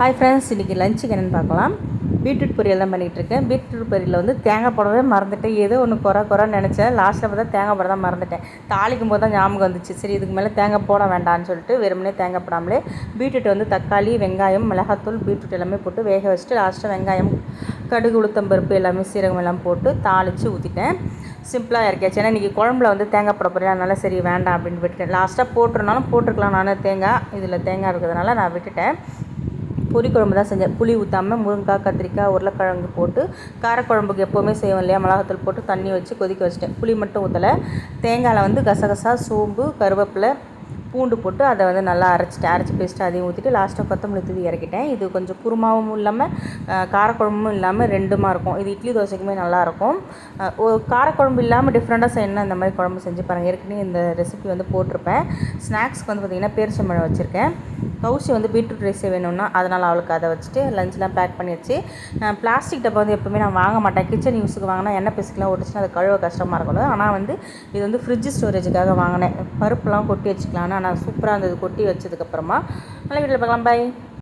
Hi friends, இன்றைக்கி லஞ்சுக்கு என்னென்னு பார்க்கலாம். பீட்ரூட் பொரியல் தான் பண்ணிகிட்ருக்கேன். பீட்ரூட் பொரியலில் வந்து தேங்காய் போடவே மறந்துட்டேன். ஏதோ ஒன்று குறைன்னு நினச்சேன். லாஸ்ட்டில் பார்த்தா தேங்காய் போட தான் மறந்துட்டேன். தாளிக்கும் போது தான் ஞாபகம் வந்துச்சு. சரி, இதுக்கு மேலே தேங்காய் போட வேண்டாம்னு சொல்லிட்டு வெறுமனே தேங்காய் போடாமலே பீட்ரூட் வந்து தக்காளி, வெங்காயம், மிளகாத்தூள், பீட்ரூட் எல்லாமே போட்டு வேக வச்சுட்டு லாஸ்ட்டாக வெங்காயம், கடுகு, உளுத்தம்பருப்பு எல்லாமே சீரகம் எல்லாம் போட்டு தாளித்து ஊற்றிட்டேன். சிம்பிளாக இருக்காச்சு. ஏன்னா இன்றைக்கி குழம்புல வந்து தேங்காய் போட போகிறேன், அதனால் சரி வேண்டாம் அப்படின்னு விட்டுட்டேன். லாஸ்ட்டாக போட்டுருந்தாலும் போட்டுருக்கலாம். நான் தேங்காய் இதில் தேங்காய் இருக்கிறதுனால நான் விட்டுட்டேன். புளிக்குழம்பு தான் செஞ்சேன். புளி ஊற்றாமல் முருங்கைக்காய், கத்திரிக்காய், உருளைக்கிழங்கு போட்டு காரக்குழம்புக்கு எப்போவுமே செய்வோம் இல்லையா, மிளகாத்தூள் போட்டு தண்ணி வச்சு கொதிக்க வச்சுட்டேன். புளி மட்டும் ஊற்றலை. தேங்காயில் வந்து கசகசா, சோம்பு, கருவேப்பிலை, பூண்டு போட்டு அதை வந்து நல்லா அரைச்சி பேஸ்ட்டு அதையும் ஊற்றிட்டு லாஸ்ட்டாக கொத்தமல்லி தூவி இறக்கிட்டேன். இது கொஞ்சம் குருமாவும் இல்லாமல் காரக்குழம்பும் இல்லாமல் ரெண்டுமா இருக்கும். இது இட்லி தோசைக்குமே நல்லாயிருக்கும். காரக்குழம்பு இல்லாமல் டிஃப்ரெண்ட்டாக செய்யணும், இந்த மாதிரி குழம்பு செஞ்சு பாருங்கள். ஏற்கனவே இந்த ரெசிபி வந்து போட்டிருப்பேன். ஸ்நாக்ஸ்க்கு வந்து பார்த்திங்கன்னா பேரிச்சம்பழம் வச்சுருக்கேன். கௌசி வந்து பீட்ரூட் ரைஸே வேணும்னா அதனால் அவளுக்கு அதை வச்சுட்டு லஞ்செலாம் பேக் பண்ணி வச்சு, பிளாஸ்டிக் டப்பா வந்து எப்போவுமே நான் வாங்க மாட்டேன். கிச்சன் யூஸுக்கு வாங்கினா எண்ணெய் பிசுக்கெலாம் ஒட்டுச்சுன்னா அது கழுவ கஷ்டமாக இருக்கணும். ஆனால் வந்து இது வந்து ஃப்ரிட்ஜ் ஸ்டோரேஜுக்காக வாங்கினேன். பருப்புலாம் கொட்டி வச்சுக்கலான்னு. ஆனால் சூப்பராக இருந்தது கொட்டி வச்சதுக்கப்புறமா. நல்ல வீட்டில் பார்க்கலாம். பை.